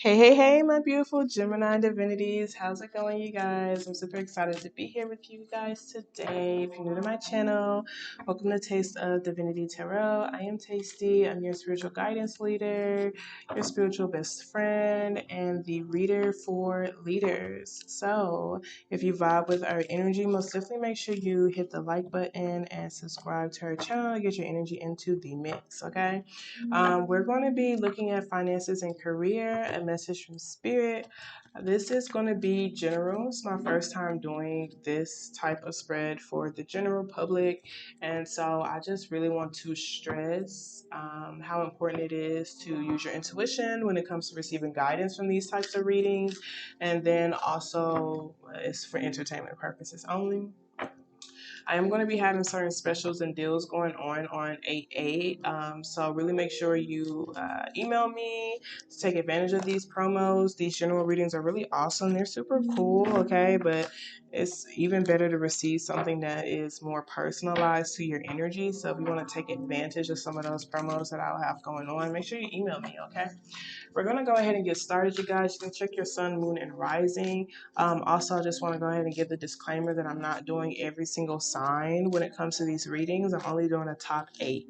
Hey, hey, hey, my beautiful Gemini divinities. How's it going, you guys? I'm super excited to be here with you guys today. If you're new to my channel, welcome to Taste of Divinity Tarot. I am Tasty. I'm your spiritual guidance leader, your spiritual best friend, and the reader for leaders. So, if you vibe with our energy, most definitely make sure you hit the like button and subscribe to our channel to get your energy into the mix, okay? We're going to be looking at finances and career, a message from spirit. This is going to be general. It's my first time doing this type of spread for the general public. And so I just really want to stress how important it is to use your intuition when it comes to receiving guidance from these types of readings. And then also, it's for entertainment purposes only. I am going to be having certain specials and deals going on 8/8. So really make sure you email me to take advantage of these promos. These general readings are really awesome. They're super cool, okay? But it's even better to receive something that is more personalized to your energy. So if you want to take advantage of some of those promos that I'll have going on, make sure you email me, okay? We're going to go ahead and get started, you guys. You can check your sun, moon, and rising. Also, I just want to go ahead and give the disclaimer that I'm not doing every single sign when it comes to these readings. I'm only doing the top 8.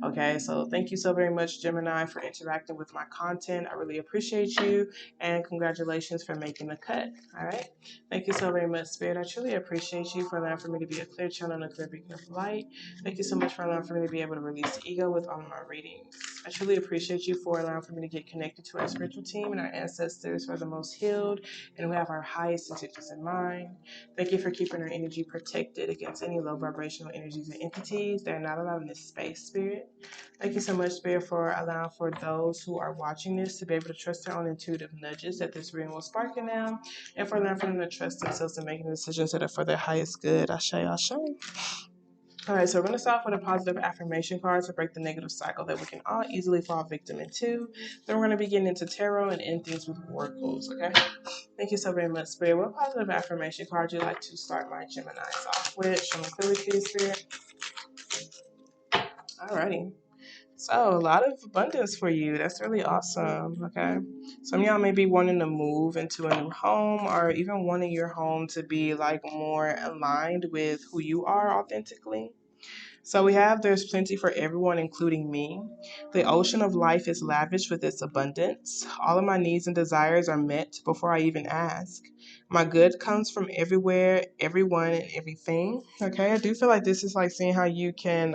Okay, so thank you so very much, Gemini, for interacting with my content. I really appreciate you, and congratulations for making the cut. All right, thank you so very much, Spirit. I truly appreciate you for allowing for me to be a clear channel and a clear beacon of light. Thank you so much for allowing for me to be able to release the ego with all of my readings. I truly appreciate you for allowing for me to get connected to our spiritual team and our ancestors who are the most healed and who have our highest intentions in mind. Thank you for keeping our energy protected against any low vibrational energies and entities that are not allowed in this space, Spirit. Thank you so much, Spirit, for allowing for those who are watching this to be able to trust their own intuitive nudges that this reading will spark in them, and for allowing for them to trust themselves in making decisions that are for their highest good. Ashe, ashe. All right, so we're going to start with a positive affirmation card to break the negative cycle that we can all easily fall victim into. Then we're going to be getting into tarot and end things with oracles, okay? Thank you so very much, Spirit. What positive affirmation card would you like to start my Geminis off with? Show me clearly, please, Spirit. Alrighty. So, a lot of abundance for you. That's really awesome, okay? Some of y'all may be wanting to move into a new home or even wanting your home to be like more aligned with who you are authentically. So we have there's plenty for everyone, including me. The ocean of life is lavish with its abundance. All of my needs and desires are met before I even ask. My good comes from everywhere, everyone, and everything. Okay, I do feel like this is like seeing how you can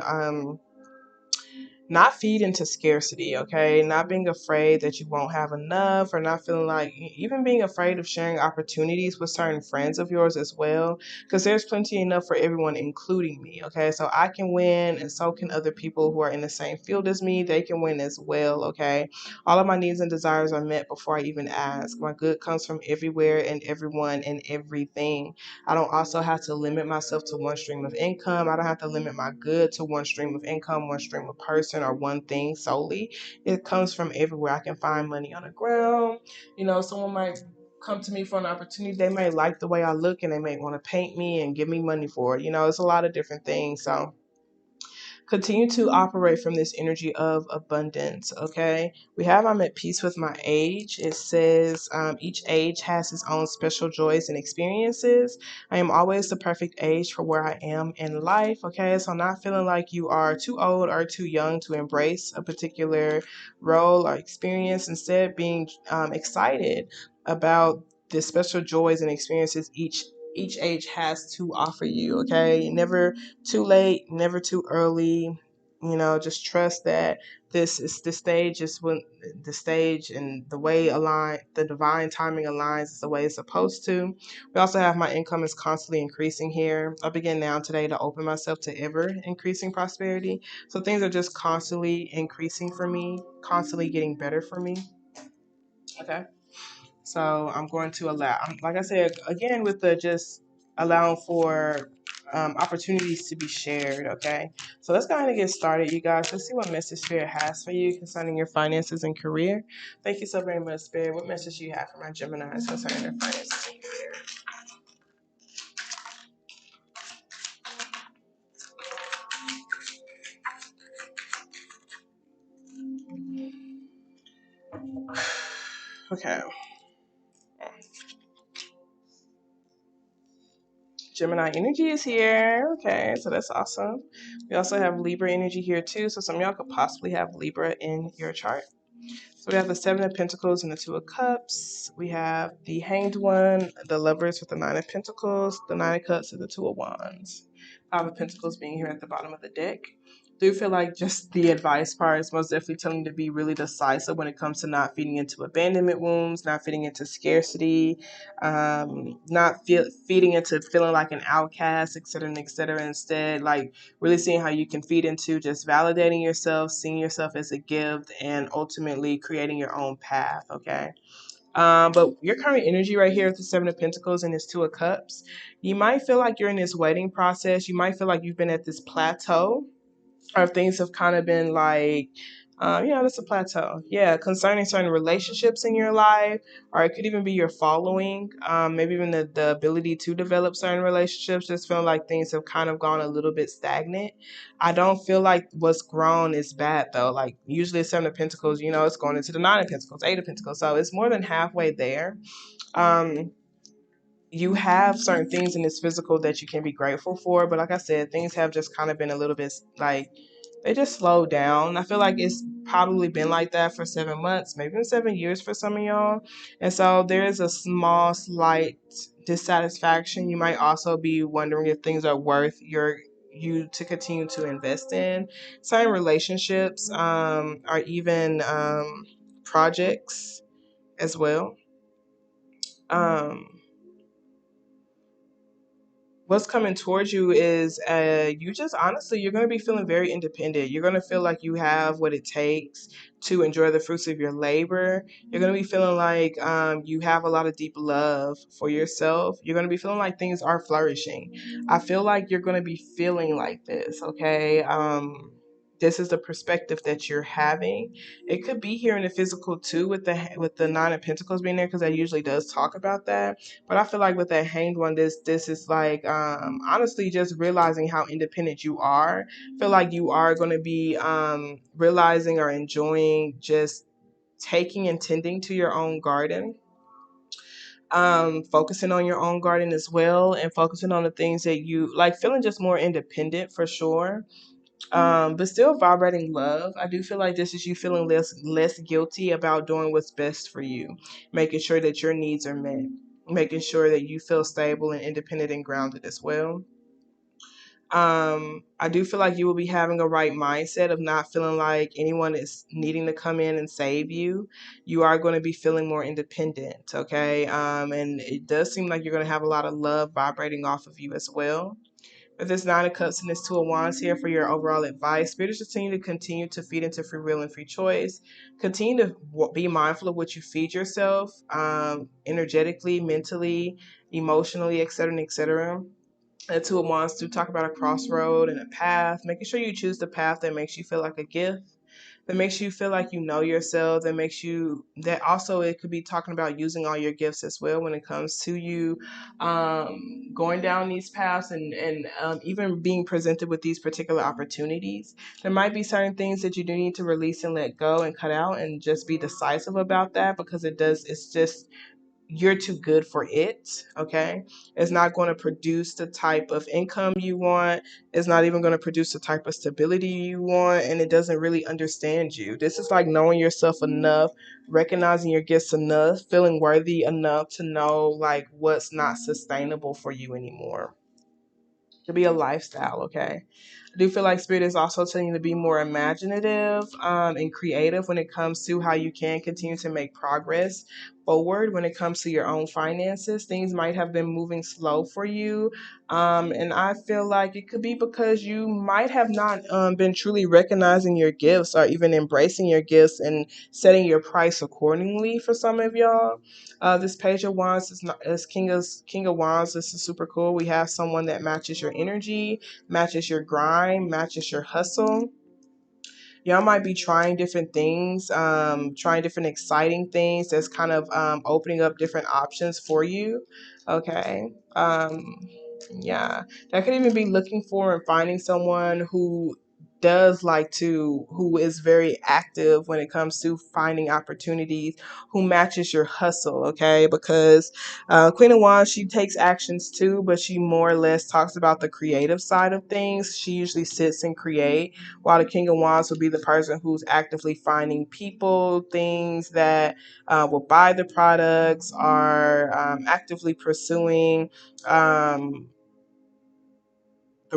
not feed into scarcity, okay? Not being afraid that you won't have enough, or not feeling like, even being afraid of sharing opportunities with certain friends of yours as well, because there's plenty enough for everyone, including me, okay? So I can win, and so can other people who are in the same field as me. They can win as well, okay? All of my needs and desires are met before I even ask. My good comes from everywhere and everyone and everything. I don't also have to limit myself to one stream of income. I don't have to limit my good to one stream of income, one stream of person, or one thing solely. It comes from everywhere. I can find money on the ground. You know, someone might come to me for an opportunity. They may like the way I look and they may want to paint me and give me money for it. You know, it's a lot of different things. So continue to operate from this energy of abundance, okay? We have I'm at peace with my age. It says each age has its own special joys and experiences. I am always the perfect age for where I am in life, okay? So not feeling like you are too old or too young to embrace a particular role or experience. Instead, being excited about the special joys and experiences each age has to offer you, okay? Never too late, never too early. You know, just trust that this is the stage is when the stage and the way the divine timing aligns is the way it's supposed to. We also have my income is constantly increasing here. I begin now today to open myself to ever increasing prosperity. So things are just constantly increasing for me, constantly getting better for me. Okay. So I'm going to allow, like I said, again, with the just allowing for opportunities to be shared, okay? So let's go ahead and get started, you guys. Let's see what message Spirit has for you concerning your finances and career. Thank you so very much, Spirit. What message do you have for my Geminis concerning their finances and career? Okay. Gemini energy is here. Okay, so that's awesome. We also have Libra energy here too. So some of y'all could possibly have Libra in your chart. So we have the Seven of Pentacles and the Two of Cups. We have the Hanged One, the Lovers with the Nine of Pentacles, the Nine of Cups, and the Two of Wands. Five of Pentacles being here at the bottom of the deck. Do feel like just the advice part is most definitely telling you to be really decisive when it comes to not feeding into abandonment wounds, not feeding into scarcity, not feeding into feeling like an outcast, etc., etc. Instead, like really seeing how you can feed into just validating yourself, seeing yourself as a gift, and ultimately creating your own path. Okay. But your current energy right here with the Seven of Pentacles and this Two of Cups, you might feel like you're in this waiting process. You might feel like you've been at this plateau, or things have kind of been like, that's a plateau. Yeah, concerning certain relationships in your life, or it could even be your following, maybe even the ability to develop certain relationships. Just feeling like things have kind of gone a little bit stagnant. I don't feel like what's grown is bad though. Like usually a Seven of Pentacles, it's going into the Nine of Pentacles, Eight of Pentacles. So it's more than halfway there. You have certain things in this physical that you can be grateful for, but like I said, things have just kind of been a little bit like they just slowed down. I feel like it's probably been like that for 7 months, maybe even 7 years for some of y'all. And so there is a small, slight dissatisfaction. You might also be wondering if things are worth you to continue to invest in. Certain relationships, or even projects as well. Um, what's coming towards you is you just honestly, you're going to be feeling very independent. You're going to feel like you have what it takes to enjoy the fruits of your labor. You're going to be feeling like you have a lot of deep love for yourself. You're going to be feeling like things are flourishing. I feel like you're going to be feeling like this. Okay. This is the perspective that you're having. It could be here in the physical too, with the Nine of Pentacles being there, because that usually does talk about that. But I feel like with that Hanged One, this is like honestly just realizing how independent you are. I feel like you are going to be realizing or enjoying just taking and tending to your own garden. Focusing on your own garden as well, and focusing on the things that you like, feeling just more independent for sure. But still vibrating love. I do feel like this is you feeling less guilty about doing what's best for you, making sure that your needs are met, making sure that you feel stable and independent and grounded as well. I do feel like you will be having a right mindset of not feeling like anyone is needing to come in and save you. You are going to be feeling more independent, okay? And it does seem like you're going to have a lot of love vibrating off of you as well. With this Nine of Cups and this Two of Wands here for your overall advice, Spirit is just continue to feed into free will and free choice. Continue to be mindful of what you feed yourself, energetically, mentally, emotionally, etc., etc. The Two of Wands do talk about a crossroad and a path. Making sure you choose the path that makes you feel like a gift, that makes you feel like you know yourself, that makes you, that also it could be talking about using all your gifts as well when it comes to you going down these paths, and even being presented with these particular opportunities. There might be certain things that you do need to release and let go and cut out, and just be decisive about that, because it's just you're too good for it. Okay, it's not going to produce the type of income you want. It's not even going to produce the type of stability you want, and it doesn't really understand you. This is like knowing yourself enough, recognizing your gifts enough, feeling worthy enough to know like what's not sustainable for you anymore, to be a lifestyle. Okay, I do feel like Spirit is also telling you to be more imaginative and creative when it comes to how you can continue to make progress forward when it comes to your own finances. Things might have been moving slow for you. And I feel like it could be because you might have not been truly recognizing your gifts, or even embracing your gifts and setting your price accordingly for some of y'all. This Page of Wands is King of Wands. This is super cool. We have someone that matches your energy, matches your grind, matches your hustle. Y'all might be trying different things, trying different exciting things that's kind of opening up different options for you. Okay. Yeah. That could even be looking for and finding someone who who is very active when it comes to finding opportunities, who matches your hustle, okay? Because Queen of Wands, she takes actions too, but she more or less talks about the creative side of things. She usually sits and create, while the King of Wands will be the person who's actively finding people, things that will buy the products, are actively pursuing the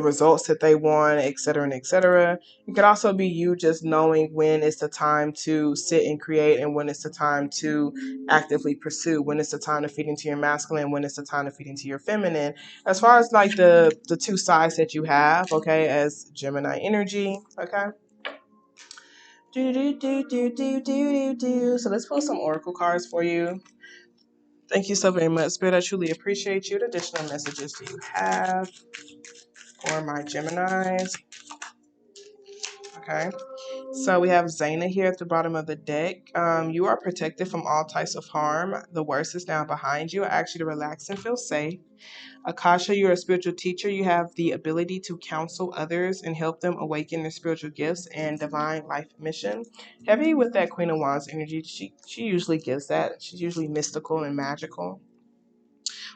results that they want, et cetera, and et cetera. It could also be you just knowing when it's the time to sit and create and when it's the time to actively pursue, when it's the time to feed into your masculine, when it's the time to feed into your feminine. As far as like the two sides that you have, okay, as Gemini energy, okay. So let's pull some oracle cards for you. Thank you so very much, Spirit. I truly appreciate you. What additional messages do you have for my Geminis? Okay. So we have Zaina here at the bottom of the deck. You are protected from all types of harm. The worst is now behind you. I ask you to relax and feel safe. Akasha, you're a spiritual teacher. You have the ability to counsel others and help them awaken their spiritual gifts and divine life mission. Heavy with that Queen of Wands energy, she usually gives that. She's usually mystical and magical.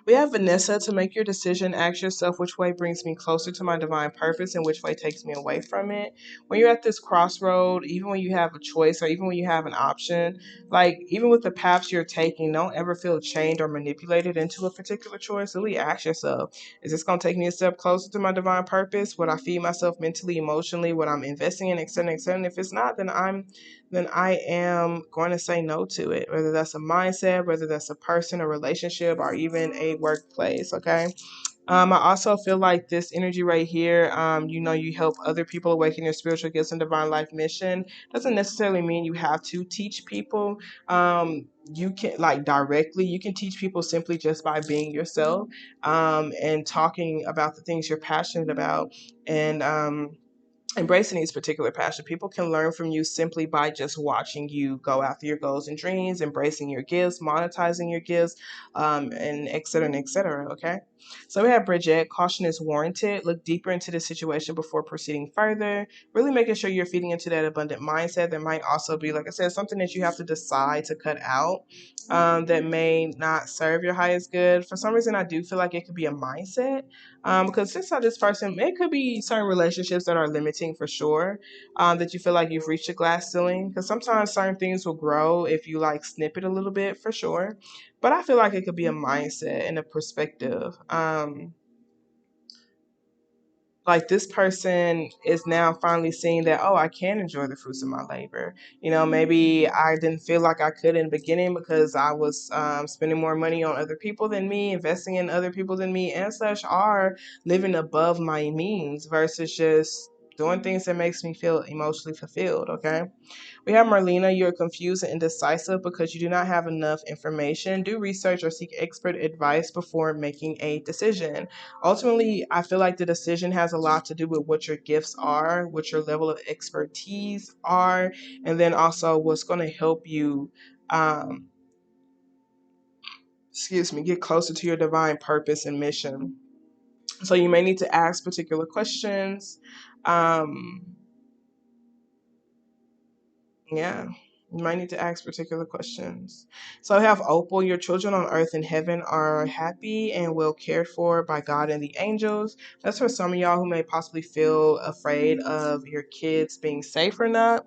We have Vanessa. To make your decision, ask yourself which way brings me closer to my divine purpose and which way takes me away from it. When you're at this crossroad, even when you have a choice or even when you have an option, like even with the paths you're taking, don't ever feel chained or manipulated into a particular choice. Really ask yourself, is this going to take me a step closer to my divine purpose? Would I feed myself mentally, emotionally, what I'm investing in, etc., etc.? And if it's not, then I am going to say no to it, whether that's a mindset, whether that's a person, a relationship, or even a workplace, okay? I also feel like this energy right here, you help other people awaken their spiritual gifts and divine life mission. Doesn't necessarily mean you have to teach people. You can, like, directly, you can teach people simply just by being yourself, and talking about the things you're passionate about, and embracing these particular passion. People can learn from you simply by just watching you go after your goals and dreams, embracing your gifts, monetizing your gifts, and et cetera, and et cetera. Okay. So we have Bridget. Caution is warranted. Look deeper into the situation before proceeding further. Really making sure you're feeding into that abundant mindset. There might also be, like I said, something that you have to decide to cut out, that may not serve your highest good. For some reason, I do feel like it could be a mindset, because just how this person, it could be certain relationships that are limiting for sure, that you feel like you've reached a glass ceiling. Because sometimes certain things will grow if you like snip it a little bit for sure. But I feel like it could be a mindset and a perspective. Like this person is now finally seeing that, oh, I can enjoy the fruits of my labor. Maybe I didn't feel like I could in the beginning because I was spending more money on other people than me, investing in other people than me, and such, are living above my means versus just doing things that makes me feel emotionally fulfilled. Okay. We have Marlena. You're confused and indecisive because you do not have enough information. Do research or seek expert advice before making a decision. Ultimately, I feel like the decision has a lot to do with what your gifts are, what your level of expertise are, and then also what's going to help you, get closer to your divine purpose and mission. So you may need to ask particular questions. Yeah, you might need to ask particular questions. So I have Opal. Your children on earth and heaven are happy and well cared for by God and the angels. That's for some of y'all who may possibly feel afraid of your kids being safe or not.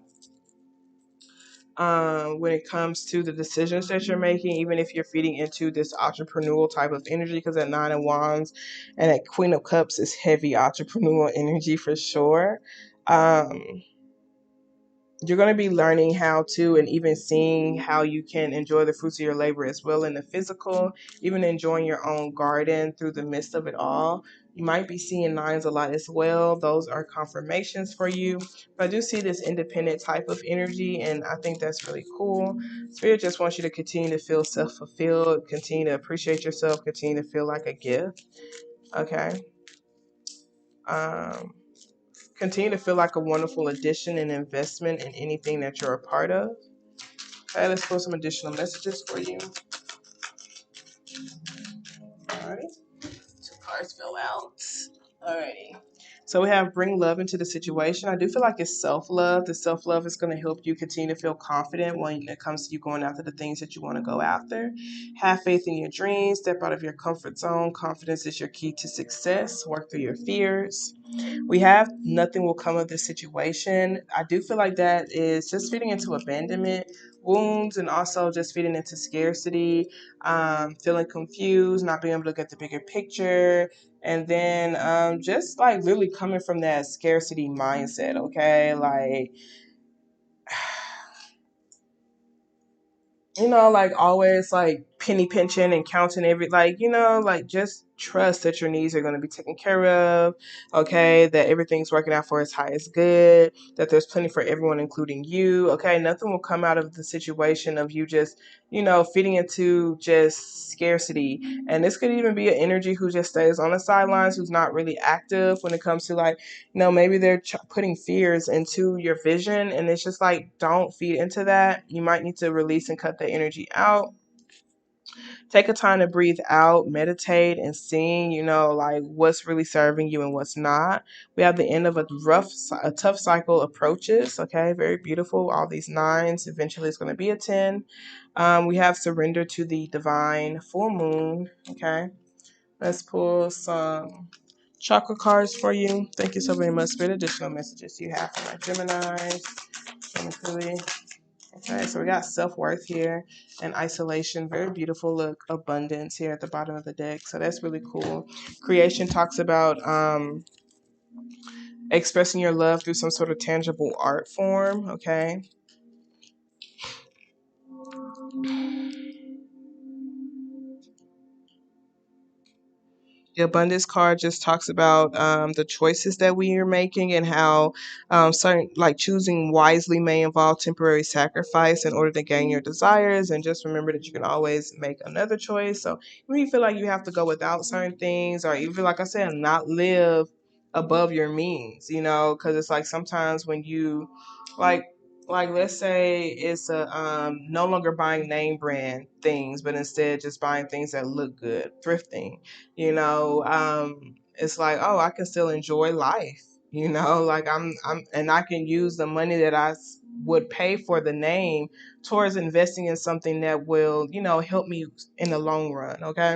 When it comes to the decisions that you're making, even if you're feeding into this entrepreneurial type of energy, because that Nine of Wands and that Queen of Cups is heavy entrepreneurial energy for sure. You're going to be learning how to, and even seeing how you can enjoy the fruits of your labor as well in the physical, even enjoying your own garden through the midst of it all. You might be seeing nines a lot as well. Those are confirmations for you. But I do see this independent type of energy, and I think that's really cool. Spirit just wants you to continue to feel self-fulfilled, continue to appreciate yourself, continue to feel like a gift. Okay. Um, Continue to feel like a wonderful addition and investment in anything that you're a part of. Okay, let's pull some additional messages for you. Alright. Two cards fell out. Alrighty. So we have bring love into the situation. I do feel like it's self-love. The self-love is going to help you continue to feel confident when it comes to you going after the things that you want to go after. Have faith in your dreams. Step out of your comfort zone. Confidence is your key to success. Work through your fears. We have nothing will come of this situation. I do feel like that is just feeding into abandonment wounds, and also just feeding into scarcity, feeling confused, not being able to get the bigger picture, and then just like really coming from that scarcity mindset. Okay, like like always like penny pinching and counting every, like, like just trust that your needs are going to be taken care of, okay, that everything's working out for its highest good, that there's plenty for everyone, including you, okay, nothing will come out of the situation of you just, feeding into just scarcity. And this could even be an energy who just stays on the sidelines, who's not really active when it comes to like, maybe they're putting fears into your vision, and it's just like, don't feed into that. You might need to release and cut that energy out. Take a time to breathe out, meditate, and seeing, like what's really serving you and what's not. We have the end of a tough cycle approaches. Okay, very beautiful. All these nines. Eventually, it's going to be a 10. We have surrender to the divine full moon. Okay, let's pull some chakra cards for you. Thank you so very much for the additional messages you have for my Geminis. Chemically. Okay, so we got self-worth here and isolation. Very beautiful look. Abundance here at the bottom of the deck. So that's really cool. Creation talks about expressing your love through some sort of tangible art form. Okay. The abundance card just talks about the choices that we are making, and how certain, like choosing wisely may involve temporary sacrifice in order to gain your desires. And just remember that you can always make another choice. So when you feel like you have to go without certain things, or even like I said, not live above your means, because it's like sometimes when you like let's say it's a no longer buying name brand things, but instead just buying things that look good, thrifting, it's like, oh, I can still enjoy life, like I'm and I can use the money that would pay for the name towards investing in something that will, help me in the long run. Okay.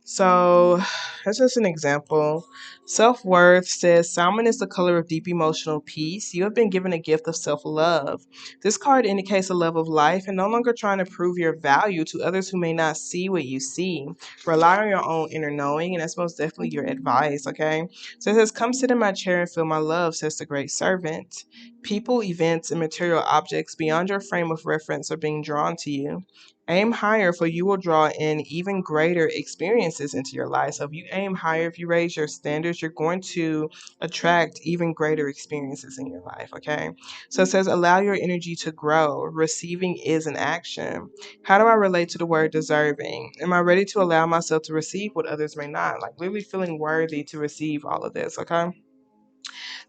So that's just an example. Self-worth says salmon is the color of deep emotional peace. You have been given a gift of self-love. This card indicates a love of life and no longer trying to prove your value to others who may not see what you see. Rely on your own inner knowing, and that's most definitely your advice, okay? So it says, come sit in my chair and feel my love, says the great servant. People, events, and material objects beyond your frame of reference are being drawn to you. Aim higher, for you will draw in even greater experiences into your life. So if you aim higher, if you raise your standards, you're going to attract even greater experiences in your life. Okay. So it says, allow your energy to grow. Receiving is an action. How do I relate to the word deserving? Am I ready to allow myself to receive what others may not? Like really feeling worthy to receive all of this. Okay.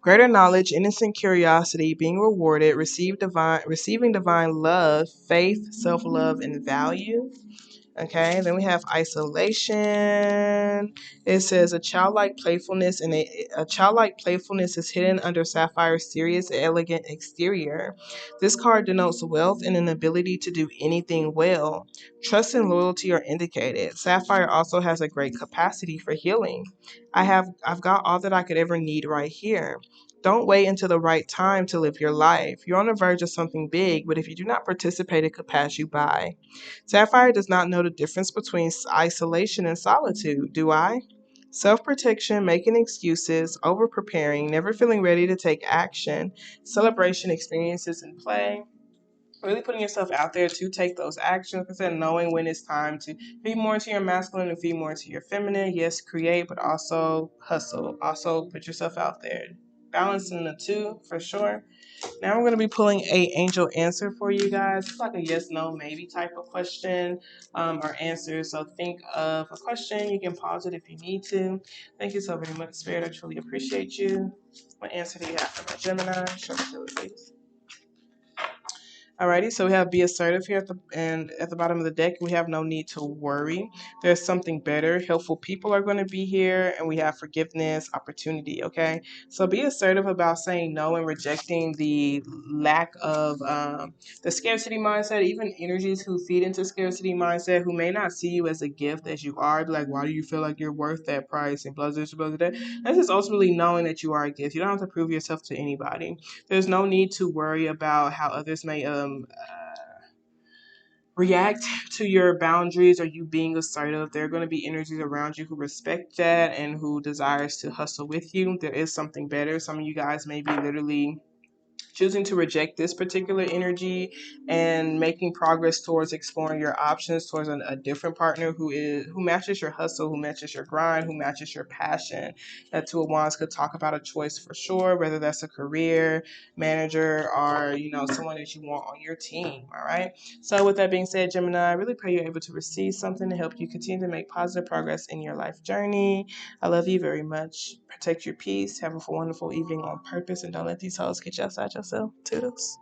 Greater knowledge, innocent curiosity, being rewarded, receiving divine love, faith, self-love, and value. Okay, then we have isolation. It says a childlike playfulness is hidden under Sapphire's serious, elegant exterior. This card denotes wealth and an ability to do anything well. Trust and loyalty are indicated. Sapphire also has a great capacity for healing. I've got all that I could ever need right here. Don't wait until the right time to live your life. You're on the verge of something big, but if you do not participate, it could pass you by. Sapphire does not know the difference between isolation and solitude, do I? Self protection, making excuses, over preparing, never feeling ready to take action, celebration, experiences, and play. Really putting yourself out there to take those actions, instead of knowing when it's time to be more into your masculine and be more into your feminine. Yes, create, but also hustle. Also put yourself out there. Balancing the two for sure. Now I'm going to be pulling a angel answer for you guys. It's like a yes, no, maybe type of question or answer. So think of a question. You can pause it if you need to. Thank you so very much, Spirit. I truly appreciate you. What answer do you have for my Gemini? Show me, please. Alrighty, so we have be assertive here at the bottom of the deck. We have no need to worry. There's something better. Helpful people are going to be here, and we have forgiveness, opportunity. Okay, so be assertive about saying no and rejecting the lack of the scarcity mindset. Even energies who feed into scarcity mindset, who may not see you as a gift as you are, be like, why do you feel like you're worth that price and blah blah blah blah. That's just ultimately knowing that you are a gift. You don't have to prove yourself to anybody. There's no need to worry about how others may react to your boundaries or you being assertive. There are going to be energies around you who respect that and who desires to hustle with you. There is something better. Some of you guys may be literally choosing to reject this particular energy and making progress towards exploring your options towards a different partner who matches your hustle, who matches your grind, who matches your passion. That Two of Wands could talk about a choice for sure, whether that's a career manager or someone that you want on your team. All right, so with that being said, Gemini, I really pray you're able to receive something to help you continue to make positive progress in your life journey. I love you very much. Protect your peace. Have a wonderful evening on purpose, and don't let these hoes get you outside yourself. Toodles.